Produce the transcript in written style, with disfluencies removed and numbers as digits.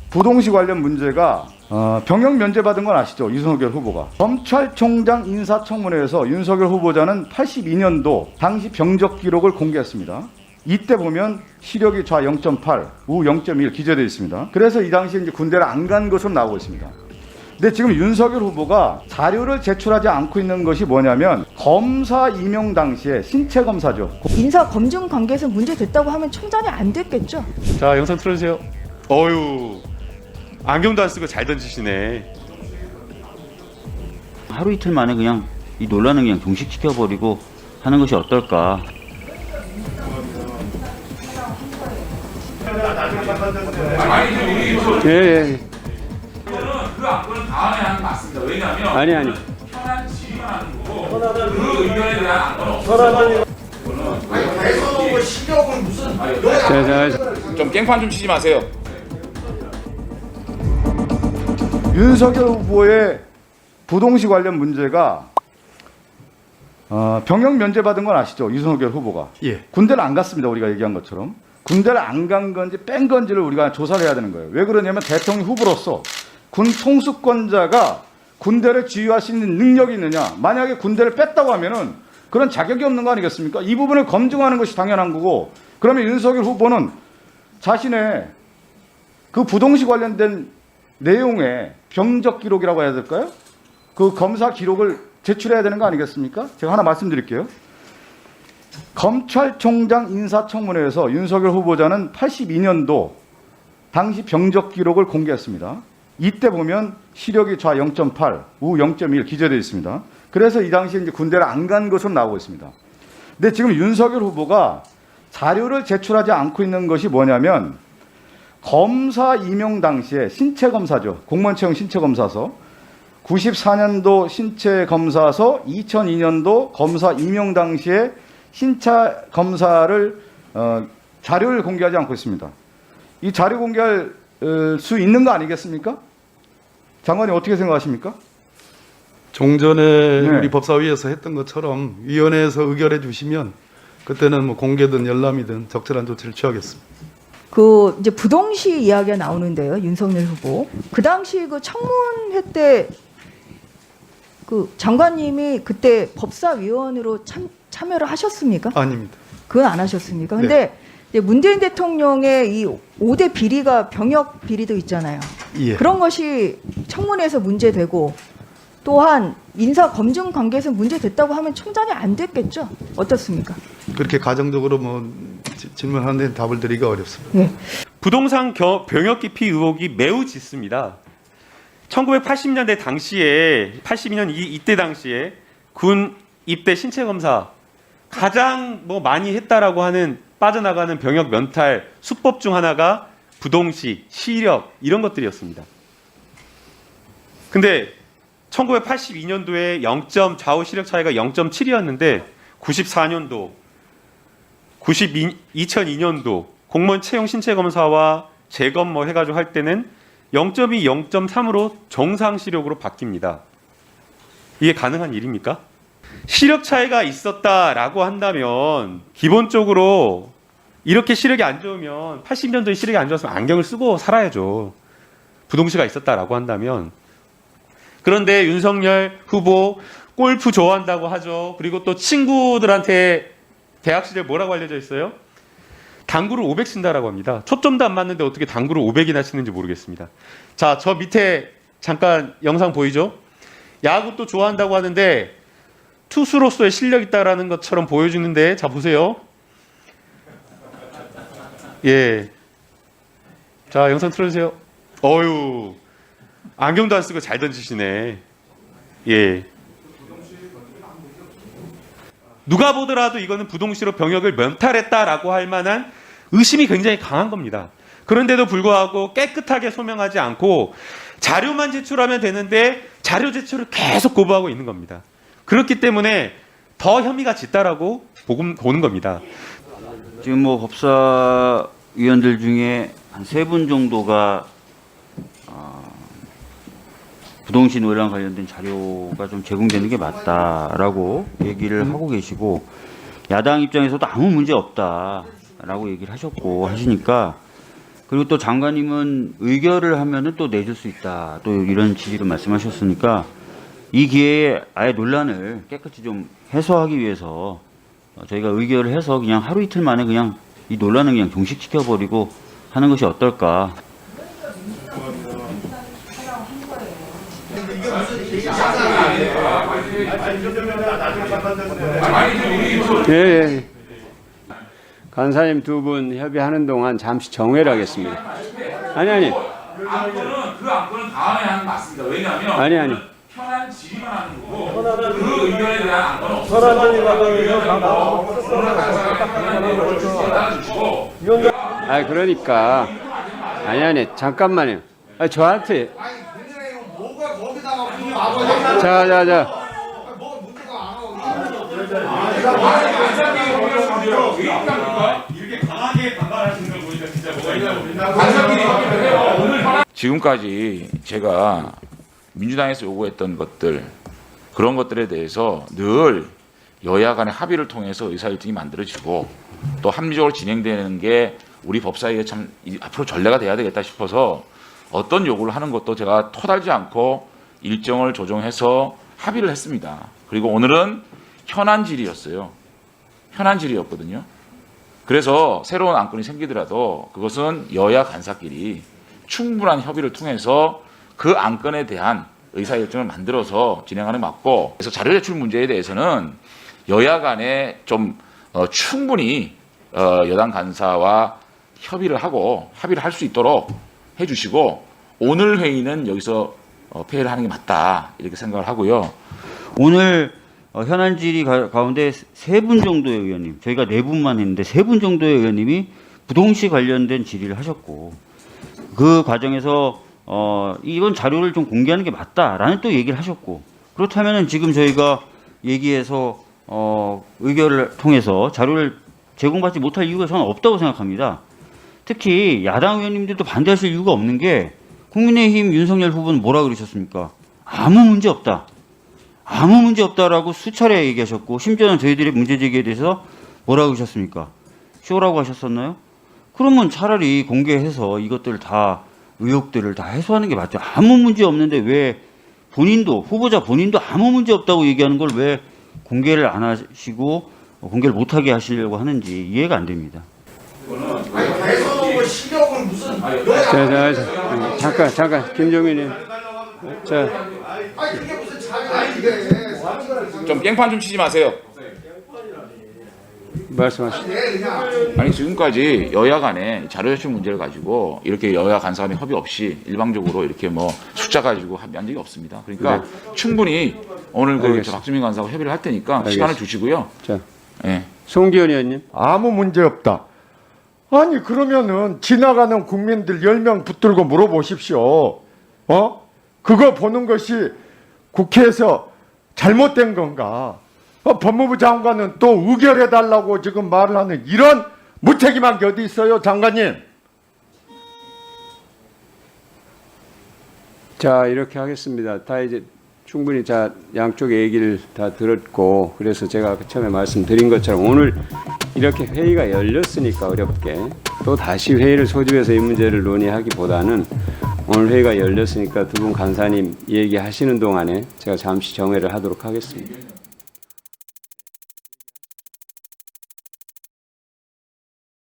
부동시 관련 문제가 병역 면제받은 건 아시죠? 윤석열 후보가. 검찰총장 인사청문회에서 윤석열 후보자는 82년도 당시 병적 기록을 공개했습니다. 이때 보면 시력이 좌 0.8, 우 0.1 기재되어 있습니다. 그래서 이 당시에 이제 군대를 안 간 것으로 나오고 있습니다. 근데 지금 윤석열 후보가 자료를 제출하지 않고 있는 것이 뭐냐면 검사 임용 당시에 신체 검사죠. 인사 검증 관계에서 문제 됐다고 하면 총장이 안 됐겠죠? 자, 영상 틀어주세요. 어유, 안경도 안 쓰고 잘 던지시네. 하루 이틀 만에 그냥 이 논란을 그냥 종식시켜버리고 하는 것이 어떨까. 예. 그 안건은 다음에 하는 게 맞습니다. 왜냐하면 아니. 현안 질의만 하는 거고 그 의견에 대한 안건은 없어요. 대선거 실력을 무슨 좀 깽판 좀 치지 마세요. 윤석열 후보의 부동시 관련 문제가 병역 면제받은 건 아시죠? 윤석열 후보가. 예. 군대를 안 갔습니다. 우리가 얘기한 것처럼. 군대를 안 간 건지 뺀 건지를 우리가 조사를 해야 되는 거예요. 왜 그러냐면 대통령 후보로서 군 통수권자가 군대를 지휘할 수 있는 능력이 있느냐. 만약에 군대를 뺐다고 하면은 그런 자격이 없는 거 아니겠습니까? 이 부분을 검증하는 것이 당연한 거고, 그러면 윤석열 후보는 자신의 그 부동시 관련된 내용의 병적 기록이라고 해야 될까요? 그 검사 기록을 제출해야 되는 거 아니겠습니까? 제가 하나 말씀드릴게요. 검찰총장 인사청문회에서 윤석열 후보자는 82년도 당시 병적 기록을 공개했습니다. 이때 보면 시력이 좌 0.8, 우 0.1 기재되어 있습니다. 그래서 이 당시에 이제 군대를 안 간 것으로 나오고 있습니다. 근데 지금 윤석열 후보가 자료를 제출하지 않고 있는 것이 뭐냐면 검사 임용 당시에 신체 검사죠. 공무원 채용 신체 검사서, 94년도 신체 검사서, 2002년도 검사 임용 당시에 신체 검사를 자료를 공개하지 않고 있습니다. 이 자료 공개할 수 있는 거 아니겠습니까? 장관님 어떻게 생각하십니까? 종전에 네. 우리 법사위에서 했던 것처럼 위원회에서 의결해 주시면 그때는 뭐 공개든 열람이든 적절한 조치를 취하겠습니다. 그 이제 부동시 이야기가 나오는데요, 윤석열 후보. 그 당시 그 청문회 때 그 장관님이 그때 법사위원으로 참여를 하셨습니까? 아닙니다. 그건 안 하셨습니까? 근데 이제 문재인 대통령의 이 5대 비리가 병역 비리도 있잖아요. 예. 그런 것이 청문회에서 문제되고 또한 인사 검증 관계에서 문제됐다고 하면 총장이 안 됐겠죠? 어떻습니까? 그렇게 가정적으로 뭐 질문하는 데 답을 드리기가 어렵습니다. 예. 부동산 병역 기피 의혹이 매우 짙습니다. 1980년대 당시에 82년 이때 당시에 군 입대 신체 검사 가장 뭐 많이 했다라고 하는 빠져나가는 병역 면탈 수법 중 하나가 부동시, 시력 이런 것들이었습니다. 근데 1982년도에 0점 좌우 시력 차이가 0.7이었는데 94년도, 2002년도 공무원 채용 신체 검사와 재검 뭐 해가지고 할 때는 0.2, 0.3으로 정상 시력으로 바뀝니다. 이게 가능한 일입니까? 시력 차이가 있었다라고 한다면 기본적으로 이렇게 시력이 안 좋으면 80년도에 시력이 안 좋았으면 안경을 쓰고 살아야죠. 부동시가 있었다라고 한다면. 그런데 윤석열 후보 골프 좋아한다고 하죠. 그리고 또 친구들한테 대학 시절 뭐라고 알려져 있어요? 당구를 500 친다라고 합니다. 초점도 안 맞는데 어떻게 당구를 500이나 치는지 모르겠습니다. 자, 저 밑에 잠깐 영상 보이죠? 야구 또 좋아한다고 하는데 투수로서의 실력 있다라는 것처럼 보여주는데, 자 보세요. 예. 자, 영상 틀어주세요. 어유, 안경도 안 쓰고 잘 던지시네. 예. 누가 보더라도 이거는 부동시로 병역을 면탈했다라고 할 만한 의심이 굉장히 강한 겁니다. 그런데도 불구하고 깨끗하게 소명하지 않고 자료만 제출하면 되는데 자료 제출을 계속 거부하고 있는 겁니다. 그렇기 때문에 더 혐의가 짙다라고 보는 겁니다. 지금 뭐 법사위원들 중에 한 3분 정도가 부동시 논란 관련된 자료가 좀 제공되는 게 맞다라고 얘기를 하고 계시고, 야당 입장에서도 아무 문제 없다라고 얘기를 하셨고 하시니까 그리고 또 장관님은 의결을 하면은 또 내줄 수 있다. 또 이런 취지로 말씀하셨으니까 이 기회에 아예 논란을 깨끗이 좀 해소하기 위해서 저희가 의결을 해서 그냥 하루 이틀 만에 그냥 이 논란을 그냥 종식시켜버리고 하는 것이 어떨까. 예. 간사님 두 분 협의하는 동안 잠시 정회를 하겠습니다. 아니. 안건은 그 안건은 다음에 하는 게 맞습니다. 왜냐하면 아니. 현안 질의만 하는 거고 그 의견에 대한 안건은 없어요. 현안이 나가면 주시고 그러니까 아니 잠깐만요. 저한테 아니 국민의힘은 뭐가 거기다가 무슨 아버지 자. 뭐가 문제가 안 하고 이렇게 강하게 반발하시는 걸 보니까 진짜 뭐가 있나 간사끼리 협의를 해요. 오늘 현안 지금까지 제가 민주당에서 요구했던 것들 그런 것들에 대해서 늘 여야 간의 합의를 통해서 의사일정이 만들어지고 또 합리적으로 진행되는 게 우리 법사위에 참 앞으로 전례가 돼야 되겠다 싶어서 어떤 요구를 하는 것도 제가 토달지 않고 일정을 조정해서 합의를 했습니다. 그리고 오늘은 현안 질의였어요. 현안 질의였거든요. 그래서 새로운 안건이 생기더라도 그것은 여야 간사끼리 충분한 협의를 통해서 그 안건에 대한 의사일정을 만들어서 진행하는 게 맞고, 그래서 자료 제출 문제에 대해서는 여야 간에 좀 충분히 여당 간사와 협의를 하고 합의를 할 수 있도록 해주시고, 오늘 회의는 여기서 폐회를 하는 게 맞다 이렇게 생각을 하고요. 오늘 현안 질의 가운데 3분 정도의 의원님, 저희가 4분만 했는데 3분 정도의 의원님이 부동시 관련된 질의를 하셨고, 그 과정에서 이번 자료를 좀 공개하는 게 맞다라는 또 얘기를 하셨고, 그렇다면은 지금 저희가 얘기해서 의결을 통해서 자료를 제공받지 못할 이유가 저는 없다고 생각합니다. 특히 야당 의원님들도 반대하실 이유가 없는 게, 국민의힘 윤석열 후보는 뭐라 그러셨습니까? 아무 문제 없다. 아무 문제 없다라고 수차례 얘기하셨고, 심지어는 저희들의 문제 제기에 대해서 뭐라 그러셨습니까? 쇼라고 하셨었나요? 그러면 차라리 공개해서 이것들 다 의혹들을 다 해소하는 게 맞죠. 아무 문제 없는데 왜 본인도, 후보자 본인도 아무 문제 없다고 얘기하는 걸 왜 공개를 안 하시고 공개를 못하게 하시려고 하는지 이해가 안 됩니다. 아니 대선 후보 실력을 무슨 잠깐 김종민님. 아니 그게 무슨 자료야 이게 좀 깽판 좀 치지 마세요. 말씀하시죠. 아니 지금까지 여야 간에 자료 제출 문제를 가지고 이렇게 여야 간사 간의 협의 없이 일방적으로 이렇게 뭐 숫자 가지고 합의한 적이 없습니다. 그러니까 충분히 오늘 그 박주민 간사하고 협의를 할 테니까 시간을 주시고요. 자, 예. 송기현 의원님. 아무 문제 없다. 아니 그러면은 지나가는 국민들 10명 붙들고 물어보십시오. 그거 보는 것이 국회에서 잘못된 건가? 법무부 장관은 또 의결해달라고 지금 말을 하는 이런 무책임한 게 어디 있어요, 장관님? 자, 이렇게 하겠습니다. 다 이제 충분히 양쪽의 얘기를 다 들었고, 그래서 제가 처음에 말씀드린 것처럼 오늘 이렇게 회의가 열렸으니까 어렵게 또 다시 회의를 소집해서 이 문제를 논의하기보다는 오늘 회의가 열렸으니까 두 분 간사님 얘기하시는 동안에 제가 잠시 정회를 하도록 하겠습니다.